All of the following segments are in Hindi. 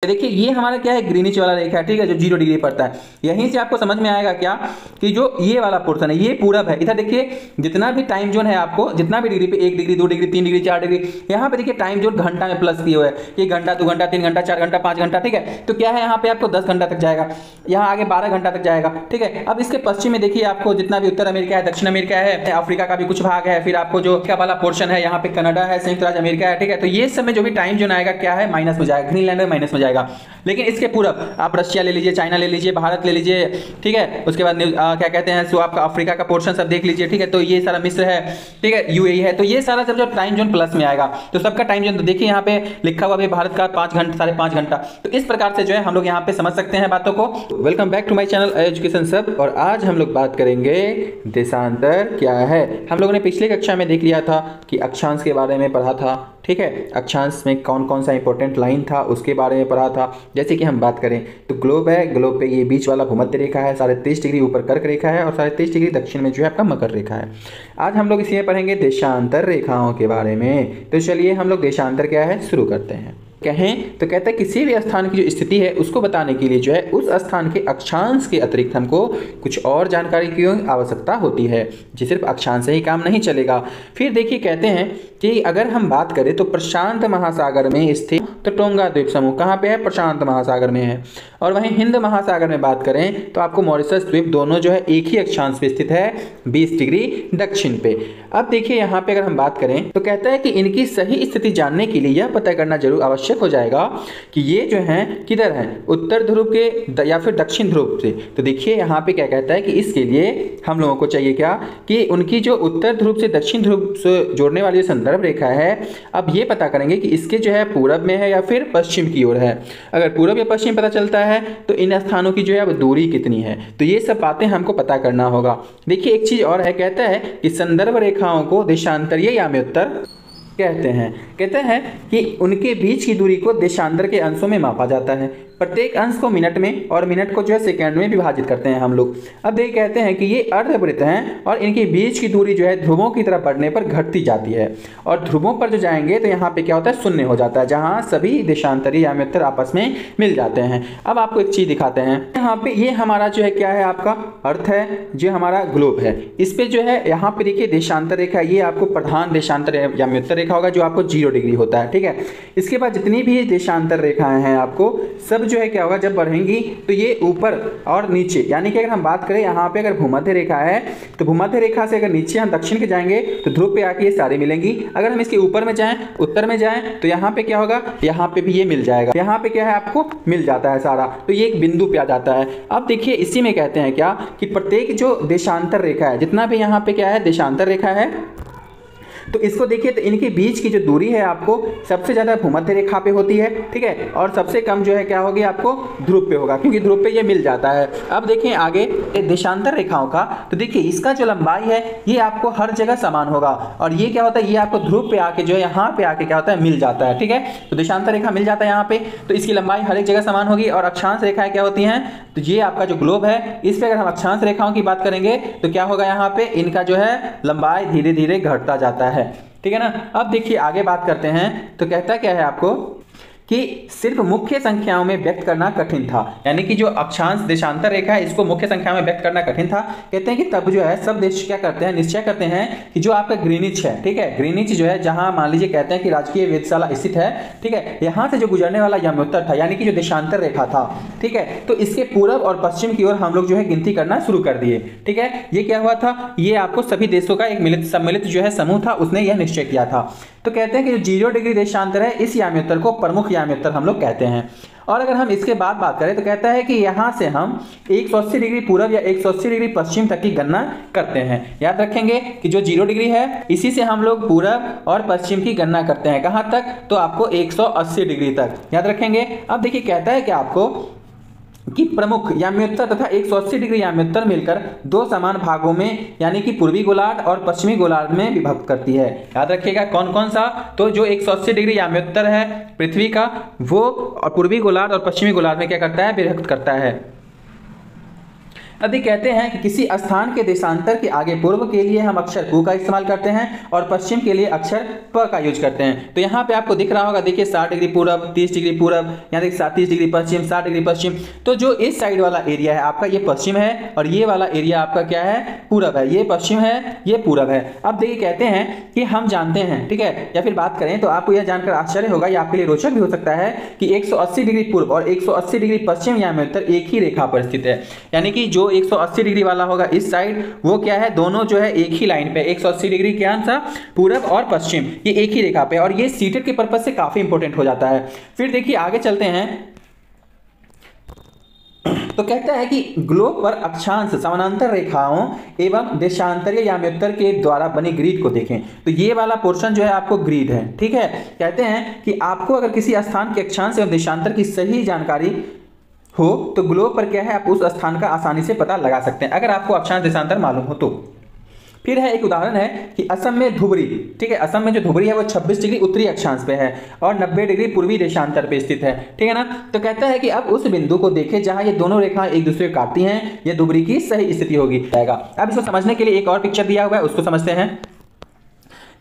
देखिए ये हमारा क्या है, ग्रीनिच वाला रेखा है, ठीक है, जो 0 डिग्री पड़ता है। यहीं से आपको समझ में आएगा क्या कि जो ये वाला पोर्शन है ये पूरब है। इधर देखिए जितना भी टाइम जोन है आपको, जितना भी डिग्री पे 1 डिग्री 2 डिग्री 3 डिग्री 4 डिग्री, यहाँ पे देखिए टाइम जोन घंटा में प्लस किए हुए है, कि घंटा 2 घंटा 3 घंटा 4 घंटा 5 घंटा, ठीक है। तो क्या है यहाँ पे आपको 10 घंटा तक जाएगा, यहाँ आगे 12 घंटा तक जाएगा, ठीक है। अब इसके पश्चिम में देखिए आपको जितना भी उत्तर अमेरिका है, दक्षिण अमेरिका है, अफ्रीका का भी कुछ भाग है, फिर आपको जो का वाला पोर्शन है यहाँ पे कनाडा है, संयुक्त राज्य अमेरिका है, ठीक है। तो ये सब में जो भी टाइम जोन आएगा क्या है, माइनस में जाएगा, ग्रीनलैंड में माइनस में जाएगा। लेकिन इसके पूरब आप रशिया ले लीजिए, चाइना ले लीजिए, भारत ले लीजिए, ठीक है। उसके बाद क्या कहते हैं, सो आपका अफ्रीका का पोर्शन सब देख लीजिए, ठीक है। तो ये सारा मिस्र है, ठीक है, यूएई है, तो ये सारा सब जो टाइम जोन प्लस में आएगा। तो सबका टाइम जोन तो देखिए यहाँ पे लिखा हुआ है भारत का 5 घंटा 5.5 घंटा। तो इस प्रकार से जो है हम लोग यहाँ पे समझ सकते हैं बातों को। Welcome back to my channel education Sab. और आज हम लोग बात करेंगे देशांतर क्या है। हम लोगों ने पिछले कक्षा में देख लिया था कि अक्षांश के बारे में पढ़ा था, ठीक है। अक्षांश में कौन कौन सा इंपॉर्टेंट लाइन था उसके बारे में पढ़ा था। जैसे कि हम बात करें तो ग्लोब है, ग्लोब पे ये बीच वाला भूमध्य रेखा है, 23.5 डिग्री ऊपर कर्क रेखा है और 23.5 डिग्री दक्षिण में जो है आपका मकर रेखा है। आज हम लोग इसमें पढ़ेंगे देशांतर रेखाओं के बारे में। तो चलिए हम लोग देशांतर क्या है शुरू करते हैं। कहें तो कहते हैं किसी भी स्थान की जो स्थिति है उसको बताने के लिए जो है उस स्थान के अक्षांश के अतिरिक्त हमको कुछ और जानकारी की आवश्यकता होती है, जी सिर्फ अक्षांश से ही काम नहीं चलेगा। फिर देखिए कहते हैं कि अगर हम बात करें तो प्रशांत महासागर में स्थित तो टोंगा द्वीप समूह कहाँ पे है, प्रशांत महासागर में है। और वहीं हिंद महासागर में बात करें तो आपको मॉरिशस द्वीप दोनों जो है एक ही अक्षांश पे स्थित है, 20 डिग्री दक्षिण पे। अब देखिए यहाँ पे अगर हम बात करें तो कहता है कि इनकी सही स्थिति जानने के लिए यह पता करना जरूर आवश्यक हो जाएगा कि ये जो है किधर है, उत्तर ध्रुव के या फिर दक्षिण ध्रुव से। तो देखिए यहाँ पे क्या कहता है कि इसके लिए हम लोगों को चाहिए क्या कि उनकी जो उत्तर ध्रुव से दक्षिण ध्रुव से जोड़ने वाली संदर्भ रेखा है, अब ये पता करेंगे कि इसके जो है पूरब में है या फिर पश्चिम की ओर है। अगर पूरब या पश्चिम पता चलता है तो इन स्थानों की जो है अब दूरी कितनी है, तो ये सब बातें हमको पता करना होगा। देखिए एक चीज और है, कहता है कि संदर्भ रेखाओं को देशांतरीय याम्योत्तर कहते हैं। कहते हैं कि उनके बीच की दूरी को देशांतर के अंशों में मापा जाता है। प्रत्येक अंश को मिनट में और मिनट को जो है सेकंड में विभाजित करते हैं हम लोग। अब ये कहते हैं कि ये अर्धवृत्त हैं और इनके बीच की दूरी जो है ध्रुवों की तरफ बढ़ने पर घटती जाती है और ध्रुवों पर जो जाएंगे तो यहाँ पे क्या होता है, शून्य हो जाता है, जहाँ सभी देशांतरी याम्योत्तर आपस में मिल जाते हैं। अब आपको एक चीज दिखाते हैं, यहाँ पे ये हमारा जो है क्या है, आपका अर्थ है, जो हमारा ग्लोब है। इस पे जो है यहाँ पे देखिए देशांतर रेखा, ये आपको प्रधान देशांतर याम्योत्तर रेखा होगा जो आपको 0 डिग्री होता है, ठीक है। इसके बाद जितनी भी देशांतर रेखाएं हैं आपको सब जो है क्या होगा, जब बढ़ेंगी तो ये ऊपर और नीचे, यानी कि अगर हम बात करें यहाँ पे अगर भूमध्य रेखा है तो भूमध्य रेखा से अगर नीचे हम दक्षिण के जाएंगे तो ध्रुव पे आके ये सारी मिलेंगी। अगर हम इसके ऊपर में जाएं, उत्तर में जाएं, तो यहाँ पे क्या होगा, यहाँ पे भी ये मिल जाएगा। यहाँ पे क्या है, आपको मिल जाता है सारा, तो ये एक बिंदु पे आ जाता है। अब देखिए इसी में कहते हैं क्या कि प्रत्येक जो देशांतर रेखा है, जितना भी यहाँ पे क्या है देशांतर रेखा है, तो इसको देखिए तो इनके बीच की जो दूरी है आपको सबसे ज्यादा भूमध्य रेखा पे होती है, ठीक है, और सबसे कम जो है क्या होगी आपको ध्रुव पे होगा, क्योंकि ध्रुव पे ये मिल जाता है। अब देखें आगे देशांतर रेखाओं का, तो देखिए इसका जो लंबाई है ये आपको हर जगह समान होगा और ये क्या होता है, ये आपको ध्रुव पे आके जो है यहाँ पे आके क्या होता है, मिल जाता है, ठीक है। तो देशांतर रेखा मिल जाता है यहाँ पे, तो इसकी लंबाई हर एक जगह समान होगी। और अक्षांश रेखाएं क्या होती हैं, तो ये आपका जो ग्लोब है इस पे अगर हम अक्षांश रेखाओं की बात करेंगे तो क्या होगा, यहाँ पे इनका जो है लंबाई धीरे धीरे घटता जाता है, ठीक है ना। अब देखिए आगे बात करते हैं, तो कहता क्या है आपको कि सिर्फ मुख्य संख्याओं में व्यक्त करना कठिन था, यानी कि जो अक्षांश देशांतर रेखा है इसको मुख्य संख्या में व्यक्त करना कठिन था। कहते हैं कि तब जो है सब देश क्या करते हैं, निश्चय करते हैं कि जो आपका ग्रीनिच है, ठीक है, ग्रीनिच जो है जहां मान लीजिए कहते हैं कि राजकीय वेधशाला स्थित है, ठीक है, यहां से जो गुजरने वाला याम्योत्तर था, यानी कि जो देशांतर रेखा था, ठीक है, तो इसके पूर्व और पश्चिम की ओर हम लोग जो है गिनती करना शुरू कर दिए, ठीक है। ये क्या हुआ था, ये आपको सभी देशों का एक सम्मिलित जो है समूह था, उसने यह निश्चय किया था। तो कहते हैं कि जो 0 डिग्री देशांतर है इस याम्योत्तर को प्रमुख याम्योत्तर हम लोग कहते हैं। और अगर हम इसके बाद बात करें तो कहता है कि यहाँ से हम 180 डिग्री पूरब या 180 डिग्री पश्चिम तक की गणना करते हैं। याद रखेंगे कि जो 0 डिग्री है इसी से हम लोग पूरब और पश्चिम की गणना करते हैं, कहाँ तक, तो आपको 180 डिग्री तक, याद रखेंगे। अब देखिए कहता है कि आपको कि प्रमुख याम्योत्तर तथा 180 डिग्री याम्योत्तर मिलकर दो समान भागों में यानी कि पूर्वी गोलार्ध और पश्चिमी गोलार्ध में विभक्त करती है। याद रखिएगा कौन कौन सा, तो जो 180 डिग्री याम्योत्तर है पृथ्वी का वो और पूर्वी गोलार्ध और पश्चिमी गोलार्ध में क्या करता है, विभक्त करता है। अब ये कहते हैं कि किसी स्थान के देशांतर के आगे पूर्व के लिए हम अक्षर पू का इस्तेमाल करते हैं और पश्चिम के लिए अक्षर प का यूज करते हैं। तो यहाँ पे आपको दिख रहा होगा, देखिए 60 डिग्री पूरब, 30 डिग्री पूरब, यहाँ देखिए 30 डिग्री पश्चिम, 60 डिग्री पश्चिम। तो जो इस साइड वाला एरिया है आपका ये पश्चिम है और ये वाला एरिया आपका क्या है, पूरब है। ये पश्चिम है, ये पूरब है। अब देखिए कहते हैं कि हम जानते हैं, ठीक है, या फिर बात करें तो आपको यह जानकर आश्चर्य होगा, या आपके लिए रोचक भी हो सकता है कि 180 डिग्री पूर्व और 180 डिग्री पश्चिम याम्योत्तर एक ही रेखा पर स्थित है। यानी कि जो 180 डिग्री वाला होगा इस साइड, वो क्या है, दोनों जो है एक ही लाइन पे, 180 डिग्री क्या आंसर, पूरब और पश्चिम, ये एक ही रेखा पे, और ये सीटेड के पर्पज से काफी इंपॉर्टेंट हो जाता है। फिर देखिए आगे चलते हैं, तो कहता है कि ग्लोब पर अक्षांश समानांतर रेखाओं एवं देशांतरीय याम्योत्तर के द्वारा बनी ग्रिड को देखें। तो ये वाला पोर्शन जो है आपको ग्रिड है, ठीक है। कहते हैं कि आपको अगर किसी स्थान के अक्षांश एवं देशांतर की सही जानकारी हो तो ग्लोब पर क्या है, आप उस स्थान का आसानी से पता लगा सकते हैं, अगर आपको अक्षांश देशांतर मालूम हो तो। फिर है एक उदाहरण है कि असम में धुबरी, ठीक है, असम में जो धुबरी है वो 26 डिग्री उत्तरी अक्षांश पे है और 90 डिग्री पूर्वी देशांतर पे स्थित है, ठीक है ना। तो कहता है कि अब उस बिंदु को देखें जहां ये दोनों रेखाएं एक दूसरे को काटती हैं, ये धुबरी की सही स्थिति होगी। अब इसको समझने के लिए एक और पिक्चर दिया हुआ है, उसको समझते हैं।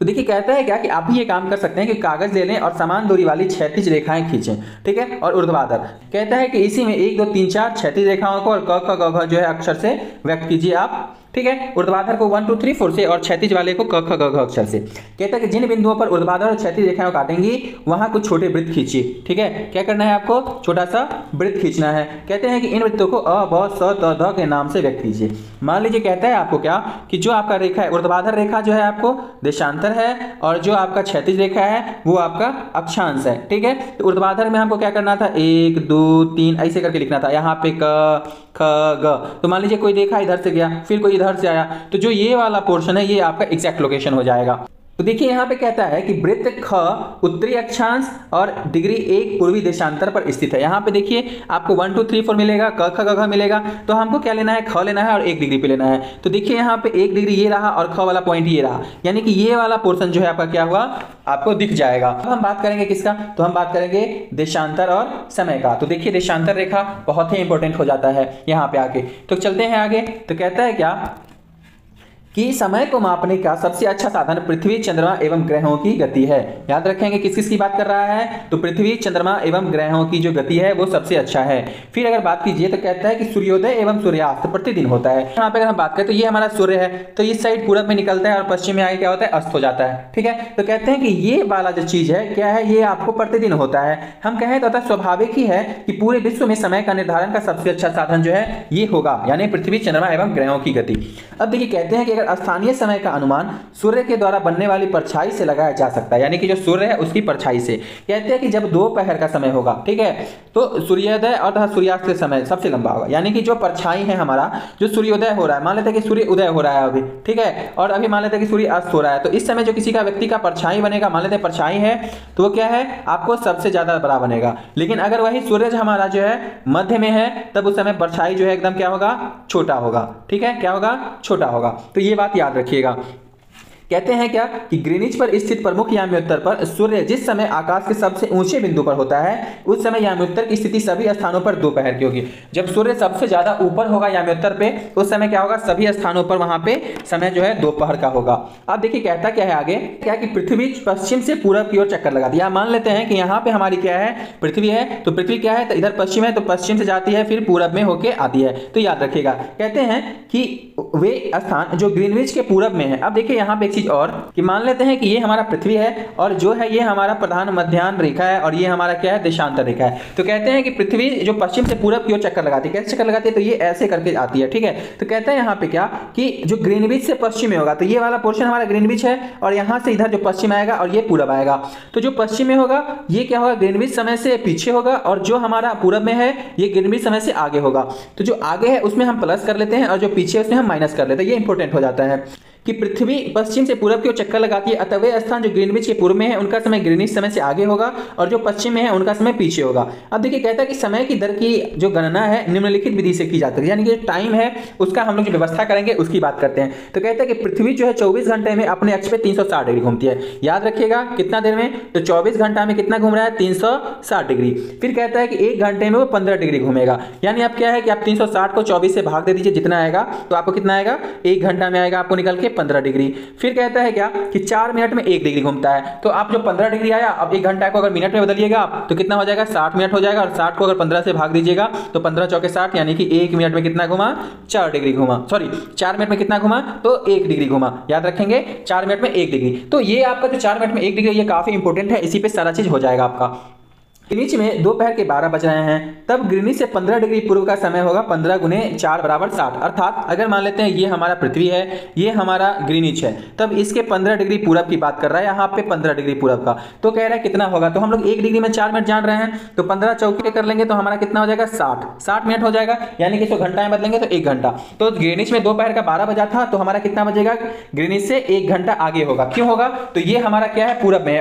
तो देखिए कहता है क्या कि आप भी ये काम कर सकते हैं कि कागज ले लें और समान दूरी वाली क्षैतिज रेखाएं खींचें, ठीक है, और ऊर्ध्वाधर। कहता है कि इसी में 1 2 3 4 क्षैतिज रेखाओं को और क ख ग घ जो है अक्षर से व्यक्त कीजिए आप, ठीक है। ऊर्ध्वाधर को 1 2 3 4 से और क्षैतिज वाले को क ख ग घ अक्षर से। कहता है कि जिन बिंदुओं पर ऊर्ध्वाधर और क्षैतिज रेखाएं काटेंगी वहां कुछ छोटे वृत्त खींचिए, ठीक है। क्या करना है आपको, छोटा सा वृत्त खींचना है। कहते हैं कि इन वृत्तों को अ ब स त ध के नाम से व्यक्त कीजिए। मान लीजिए कहता है आपको क्या कि जो आपका रेखा है, ऊर्ध्वाधर रेखा जो है आपको देशांतर है और जो आपका क्षैतिज रेखा है वो आपका अक्षांश है, ठीक है। तो ऊर्ध्वाधर में हमको क्या करना था, 1 2 3 ऐसे करके लिखना था। यहाँ पे क ख ग, तो मान लीजिए कोई रेखा इधर से गया, फिर कोई इधर से आया, तो जो ये वाला पोर्शन है ये आपका एग्जैक्ट लोकेशन हो जाएगा। तो देखिए यहाँ पे कहता है कि वृत्त ख उत्तरी अक्षांश और डिग्री 1 पूर्वी देशांतर पर स्थित है। यहाँ पे देखिए आपको 1 2 3 4 मिलेगा, क ख ग घ मिलेगा, तो हमको क्या लेना है, ख लेना है और 1 डिग्री पे लेना है। तो देखिए यहाँ पे 1 डिग्री ये रहा और ख वाला पॉइंट ये रहा, यानी कि ये वाला पोर्शन जो है आपका क्या हुआ, आपको दिख जाएगा। अब हम बात करेंगे किसका, तो हम बात करेंगे देशांतर और समय का। तो देखिए देशांतर रेखा बहुत ही इंपॉर्टेंट हो जाता है यहाँ पे आके। तो चलते हैं आगे। तो कहता है क्या कि समय को मापने का सबसे अच्छा साधन पृथ्वी, चंद्रमा एवं ग्रहों की गति है। याद रखेंगे किस किस की बात कर रहा है, तो पृथ्वी, चंद्रमा एवं ग्रहों की जो गति है वो सबसे अच्छा है। फिर अगर बात कीजिए तो कहता है कि सूर्योदय एवं सूर्यास्त प्रतिदिन होता है। यहाँ पे अगर हम बात करें तो ये हमारा सूर्य है, तो इस साइड पूरब में निकलता है और पश्चिम में आगे क्या होता है, अस्त हो जाता है, ठीक है। तो कहते हैं कि ये वाला जो चीज है क्या है, ये आपको प्रतिदिन होता है। हम कहें तो स्वाभाविक ही है कि पूरे विश्व में समय का निर्धारण का सबसे अच्छा साधन जो है ये होगा, यानी पृथ्वी, चंद्रमा एवं ग्रहों की गति। अब देखिए कहते हैं कि अगर स्थानीय समय का अनुमान सूर्य के द्वारा बनने वाली परछाई से लगाया जा सकता है, यानी कि जो सूर्य है उसकी परछाई से। कहते हैं कि जब दोपहर का समय होगा, ठीक है, तो सूर्योदय और तथा सूर्यास्त के समय सबसे लंबा होगा, यानी कि जो परछाई है हमारा, जो सूर्योदय हो रहा है, मान लेते हैं कि सूर्य उदय हो रहा है अभी, ठीक है, और अभी मान लेते हैं कि सूर्य अस्त हो रहा है, तो इस समय जो किसी का व्यक्ति का परछाई बनेगा, मान लेते हैं परछाई है तो वो क्या है, आपको सबसे ज्यादा बड़ा बनेगा। लेकिन अगर वही सूरज हमारा जो है मध्य में है, तब उस समय परछाई जो है एकदम क्या होगा, छोटा होगा, ठीक है, क्या होगा, छोटा होगा। तो ये बात याद रखिएगा। कहते हैं क्या कि ग्रीनिच पर स्थित प्रमुख याम्योत्तर पर सूर्य जिस समय आकाश के सबसे ऊंचे बिंदु पर होता है उस समय याम्योत्तर की स्थिति सभी स्थानों पर दोपहर की होगी। जब सूर्य सबसे ज्यादा ऊपर होगा याम्योत्तर पे, उस समय क्या होगा, सभी स्थानों पर वहां पे समय जो है दोपहर का होगा। अब देखिए कहता क्या है आगे, क्या कि पृथ्वी पश्चिम से पूरब की ओर चक्कर लगाती है। मान लेते हैं कि यहाँ पे हमारी क्या है, पृथ्वी है, तो पृथ्वी क्या है, तो इधर पश्चिम है, तो पश्चिम से जाती है फिर पूरब में होके आती है। तो याद रखिएगा, कहते हैं कि वे स्थान जो ग्रीनविच के पूरब में है। अब देखिए यहाँ पे चीज और कि मान लेते हैं कि ये हमारा पृथ्वी है और जो है ये हमारा प्रधान मध्याह्न रेखा है और ये हमारा क्या है, देशांतर रेखा है। तो कहते हैं कि पृथ्वी जो पश्चिम से पूरब की ओर चक्कर लगाती है, कैसे चक्कर लगाती है, तो ये ऐसे करके आती है, ठीक है। तो कहते हैं यहाँ पे क्या कि जो ग्रीनविच से पश्चिम में होगा, तो ये वाला पोर्शन हमारा ग्रीनविच है और यहाँ से इधर जो पश्चिम आएगा और ये पूरब आएगा। तो जो पश्चिम में होगा ये क्या होगा, ग्रीनविच समय से पीछे होगा और जो हमारा पूरब में है ये ग्रीनविच समय से आगे होगा। तो जो आगे है उसमें हम प्लस कर लेते हैं और जो पीछे है उसमें हम माइनस कर लेते हैं। ये इंपॉर्टेंट हो जाता है। कि पृथ्वी पश्चिम से पूरब की ओर चक्कर लगाती है, अतः वे स्थान जो ग्रीनविच के पूर्व में है उनका समय ग्रीनिच समय से आगे होगा और जो पश्चिम में है उनका समय पीछे होगा। अब देखिए कहता है कि समय की दर की जो गणना है निम्नलिखित विधि से की जाती है, यानी कि टाइम है उसका हम लोग जो व्यवस्था करेंगे उसकी बात करते हैं। तो कहता है कि पृथ्वी जो है 24 घंटे में अपने अक्ष पे 360 डिग्री घूमती है। याद रखिएगा कितना देर में, तो 24 घंटा में कितना घूम रहा है, 360 डिग्री। फिर कहता है कि 1 घंटे में वो 15 डिग्री घूमेगा, यानी आप क्या है कि आप 360 को 24 से भाग दे दीजिए, जितना आएगा तो आपको कितना आएगा, 1 घंटा में आएगा आपको निकल के 15 डिग्री। फिर कहता है क्या कि 4 मिनट में 1 डिग्री घूमता है, तो आप जो 15 डिग्री आया, अब 1 घंटा को अगर मिनट में बदलिएगा आप तो कितना हो जाएगा, 60 मिनट हो जाएगा, और 60 को अगर 15 से भाग दीजिएगा तो 15 चौके 60, यानी कि 1 मिनट में कितना घुमा, 4 डिग्री घुमा, सॉरी 4 मिनट में कितना घुमा, तो 1 डिग्री घुमा। याद रखेंगे 4 मिनट में 1 डिग्री। तो ये आपका जो 4 मिनट में 1 डिग्री ये काफी इंपॉर्टेंट है, इसी पे सारा चीज हो जाएगा आपका। ग्रीनिच में दोपहर के 12 बज रहे हैं, तब ग्रीनिच से 15 डिग्री पूर्व का समय होगा 15 गुने 4 बराबर 60। अर्थात अगर मान लेते हैं ये हमारा पृथ्वी है, ये हमारा ग्रीनिच है, तब इसके 15 डिग्री पूरब की बात कर रहा है, यहाँ पे 15 डिग्री पूरब का। तो कह रहा है कितना होगा, तो हम लोग 1 डिग्री में 4 मिनट जान रहे हैं, तो 15 चौके कर लेंगे तो हमारा कितना हो जाएगा, 60 मिनट हो जाएगा, यानी कि इसको घंटा में बदलेंगे तो 1 घंटा। तो ग्रीनिच में दोपहर का 12 बजा था, तो हमारा कितना बजेगा, ग्रीनिच से 1 घंटा आगे होगा। क्यों होगा, तो ये हमारा क्या है, पूरब में है,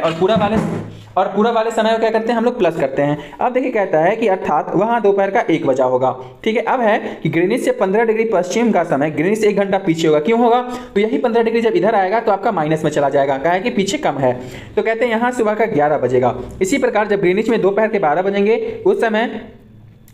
और पूरब वाले समय को क्या करते हैं हम लोग, प्लस करते हैं। अब देखिए कहता है कि अर्थात वहां दोपहर का 1 बजा होगा। ठीक है, अब है कि ग्रीनिच से 15 डिग्री पश्चिम का समय ग्रीनिच से 1 घंटा पीछे होगा। क्यों होगा, तो यही 15 डिग्री जब इधर आएगा तो आपका माइनस में चला जाएगा, कहा है कि पीछे कम है। तो कहते हैं यहां सुबह का 11 बजेगा। इसी प्रकार जब ग्रीनिच में दोपहर के 12 बजेंगे उस समय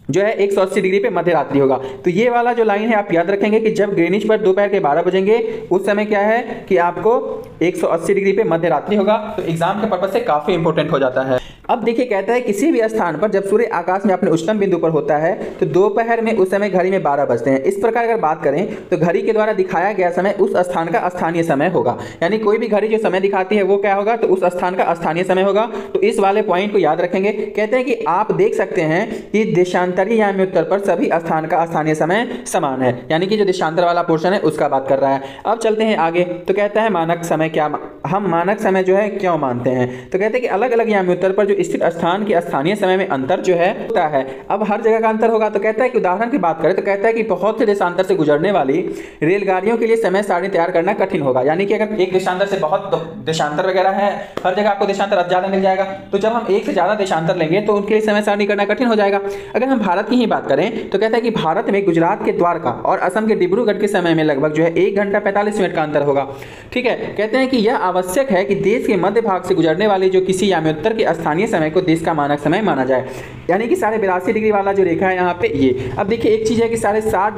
जो है 180 डिग्री पे मध्य रात्रि होगा। तो ये वाला जो लाइन है आप याद रखेंगे कि जब ग्रीनिच पर दोपहर के 12 बजेंगे उस समय क्या है कि आपको 180 डिग्री पे मध्य रात्रि होगा। तो एग्जाम के पर्पज से काफी इंपॉर्टेंट हो जाता है। अब देखिए कहता है किसी भी स्थान पर जब सूर्य आकाश में अपने उच्चतम बिंदु पर होता है तो दोपहर में उस समय घड़ी में 12 बजते हैं। इस प्रकार अगर बात करें तो घड़ी के द्वारा दिखाया गया समय उस स्थान का स्थानीय समय होगा, यानी कोई भी घड़ी जो समय दिखाती है वो क्या होगा, तो उस स्थान का स्थानीय समय होगा। तो इस वाले पॉइंट को याद रखेंगे। कहते हैं कि आप देख सकते हैं कि देशांतरीय यामी उत्तर पर सभी स्थान का स्थानीय समय समान है, यानी कि जो देशांतर वाला पोर्शन है उसका बात कर रहा है। अब चलते हैं आगे। तो कहता है मानक समय क्या, हम मानक समय जो है क्यों मानते हैं, तो कहते हैं कि अलग अलग यामी उत्तर पर जो स्थित स्थान के स्थानीय समय में अंतर जो है होता है। अब हर जगह का अंतर होगा। तो कहता है कि उदाहरण की बात करें तो कहता है कि बहुत से देशांतर से गुजरने वाली रेलगाड़ियों के लिए समय सारणी तैयार करना कठिन होगा, यानी कि अगर एक देशांतर से बहुत देशांतर वगैरह है, हर जगह आपको देशांतर ज्यादा मिल जाएगा, तो जब हम एक से ज्यादा देशांतर लेंगे तो उनके लिए समय सारणी करना कठिन हो जाएगा। अगर हम भारत की ही बात करें तो कहता है कि भारत में गुजरात के द्वारका और असम के डिब्रूगढ़ के समय में लगभग जो है 1 घंटा 45 मिनट का अंतर होगा। ठीक है, कहते हैं कि यह आवश्यक है कि देश के मध्य भाग से गुजरने वाली जो किसी याम्योत्तर के स्थानीय समय को देश का मानक समय माना जाए, यानी कि 82.5 डिग्री वाला जो रेखा है यहाँ पे ये। अब देखिए एक चीज है कि 60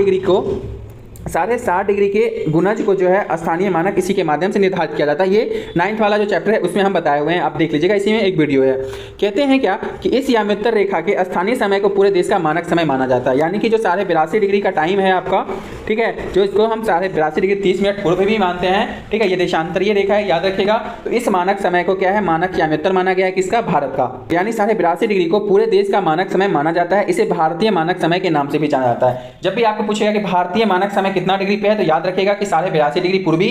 डिग्री के गुणज को जो है स्थानीय मानक इसी के माध्यम से निर्धारित किया जाता है। ये 9th वाला जो चैप्टर है उसमें हम बताए हुए हैं, आप देख लीजिएगा, इसी में एक वीडियो है। कहते हैं क्या कि इस याम्योत्तर रेखा के स्थानीय समय को पूरे देश का मानक समय माना जाता है, यानी कि जो 82.5 डिग्री का टाइम है आपका, ठीक है, जो इसको हम 82.5 डिग्री 30 मिनट पूर्व भी मानते हैं। ठीक है, ये देशांतरीय रेखा है, याद रखिएगा। तो इस मानक समय को क्या है, मानक याम्योत्तर माना गया है, किसका, भारत का। यानी 82.5 डिग्री को पूरे देश का मानक समय माना जाता है। इसे भारतीय मानक समय के नाम से भी जाना जाता है। जब भी आपको पूछेगा कि भारतीय मानक समय कितना डिग्री पे है, तो याद रखिएगा कि 82.5 डिग्री पूर्वी,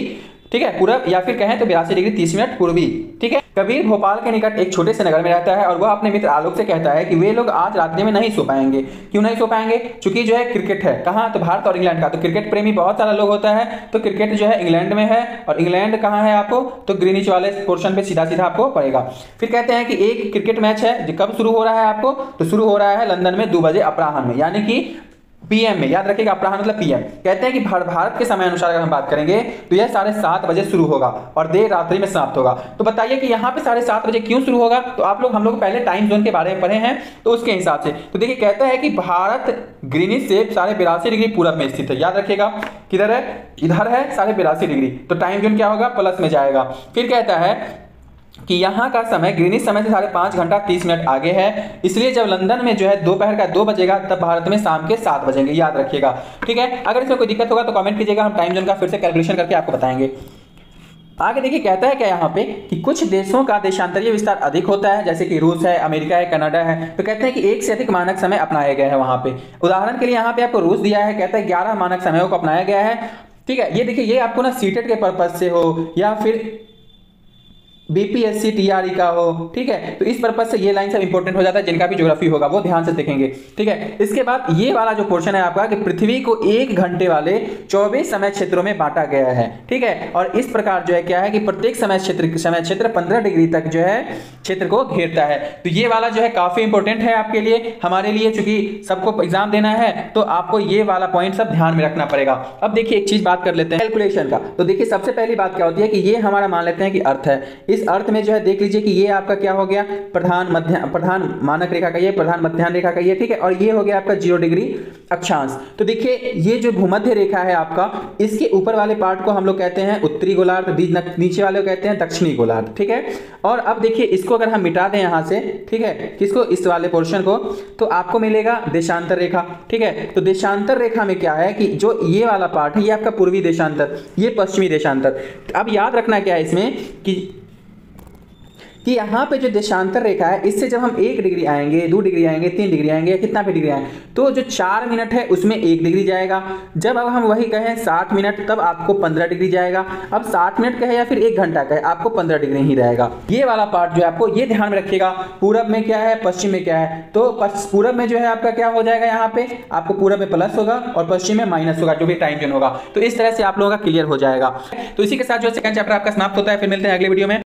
ठीक है, पूरब, या फिर कहें तो 82 डिग्री 30 मिनट पूर्वी। ठीक है, कबीर भोपाल के निकट एक छोटे से नगर में रहता है और वह अपने मित्र आलोक से कहता है कि वे लोग आज रात्रि में नहीं सो पाएंगे। क्यों नहीं सो पाएंगे, क्योंकि जो है क्रिकेट है, कहाँ, तो भारत और इंग्लैंड का। तो क्रिकेट प्रेमी बहुत सारा लोग होता है, तो क्रिकेट जो है इंग्लैंड में है, और इंग्लैंड कहाँ है आपको, तो ग्रीनिच वाले पोर्शन पे सीधा सीधा आपको पड़ेगा। फिर कहते हैं कि एक क्रिकेट मैच है जो कब शुरू हो रहा है आपको, तो शुरू हो रहा है लंदन में 2 बजे अपराह्न में, यानी कि पीएम में। याद रखिएगा अपराह्न मतलब पीएम। कहते हैं कि भारत के समय अनुसार अगर हम बात करेंगे तो यह 7:30 बजे शुरू होगा और देर रात्रि में समाप्त होगा। तो बताइए कि यहाँ पे 7:30 बजे क्यों शुरू होगा, तो हम लोग पहले टाइम जोन के बारे में पढ़े हैं, तो उसके हिसाब से। तो देखिए कहता है कि भारत ग्रीनिच से 82.5 डिग्री पूरब में स्थित है। याद रखिएगा किधर है, इधर है 82.5 डिग्री, तो टाइम जोन क्या होगा, प्लस में जाएगा। फिर कहता है कि यहाँ का समय ग्रीनिच समय से 5.5 घंटा 30 मिनट आगे है, इसलिए जब लंदन में जो है दोपहर का 2 बजेगा तब भारत में शाम के 7 बजेंगे। याद रखिएगा, ठीक है। अगर इसमें कोई दिक्कत होगा तो कमेंट कीजिएगा, हम टाइम जोन का फिर से कैलकुलेशन करके आपको बताएंगे। आगे देखिए कहता है क्या यहाँ पे कि कुछ देशों का देशांतरीय विस्तार अधिक होता है, जैसे कि रूस है, अमेरिका है, कनाडा है। तो कहते हैं कि 1 से अधिक मानक समय अपनाया गया है वहां पे। उदाहरण के लिए यहाँ पे आपको रूस दिया है, कहता है 11 मानक समयों को अपनाया गया है। ठीक है, ये देखिए, ये आपको ना सीटेट के पर्पज से हो या फिर बीपीएससी टीआरई का हो, ठीक है। तो इस पर्पज से ये लाइन सब इंपॉर्टेंट हो जाता है, जिनका भी ज्योग्राफी होगा वो ध्यान से देखेंगे, ठीक है। इसके बाद ये वाला जो पोर्शन है आपका कि पृथ्वी को 1 घंटे वाले 24 समय क्षेत्रों में बांटा गया है, ठीक है। और इस प्रकार जो है क्या है कि प्रत्येक समय क्षेत्र 15 डिग्री तक जो है क्षेत्र को घेरता है। तो ये वाला जो है काफी इंपॉर्टेंट है आपके लिए, हमारे लिए, चूंकि सबको एग्जाम देना है तो आपको ये वाला पॉइंट सब ध्यान में रखना पड़ेगा। अब देखिए एक चीज बात कर लेते हैं कैलकुलेशन का। तो देखिए सबसे पहली बात क्या होती है कि ये हमारा मान लेते हैं कि अर्थ है। इस अर्थ में जो है देख लीजिए कि ये आपका क्या हो गया, प्रधान मानक रेखा का ये, प्रधान मध्याह्न रेखा का ये, ठीक है। और ये हो गया आपका 0 डिग्री अक्षांश। तो देखिए ये जो भूमध्य रेखा है आपका, इसके ऊपर वाले पार्ट को हम लोग कहते हैं उत्तरी गोलार्ध, नीचे वाले को कहते हैं दक्षिणी गोलार्ध, ठीक है। और अब देखिए इसको अगर हम मिटा दें यहां से, ठीक है, किसको, इस वाले पोर्शन को, तो आपको मिलेगा देशांतर रेखा, ठीक है। तो देशांतर रेखा में क्या है कि जो ये वाला पार्ट है ये आपका पूर्वी देशांतर, ये पश्चिमी देशांतर। अब याद रखना क्या है इसमें कि यहाँ पे जो देशांतर रेखा है, इससे जब हम 1 डिग्री आएंगे, 2 डिग्री आएंगे, 3 डिग्री आएंगे, या कितना भी डिग्री आएंगे, तो जो 4 मिनट है उसमें 1 डिग्री जाएगा। जब अब हम वही कहें 60 मिनट, तब आपको 15 डिग्री जाएगा। अब 60 मिनट कहे या फिर 1 घंटा कहे, आपको 15 डिग्री ही रहेगा। ये वाला पार्ट जो है आपको ये ध्यान में रखिएगा, पूरब में क्या है, पश्चिम में क्या है। तो पूरब में जो है आपका क्या हो जाएगा, यहाँ पे आपको पूरब में प्लस होगा और पश्चिम में माइनस होगा, जो भी टाइम जोन होगा। तो इस तरह से आप लोगों का क्लियर हो जाएगा। तो इसी के साथ जो सेकंड चैप्टर आपका समाप्त होता है। फिर मिलते हैं अगले वीडियो में।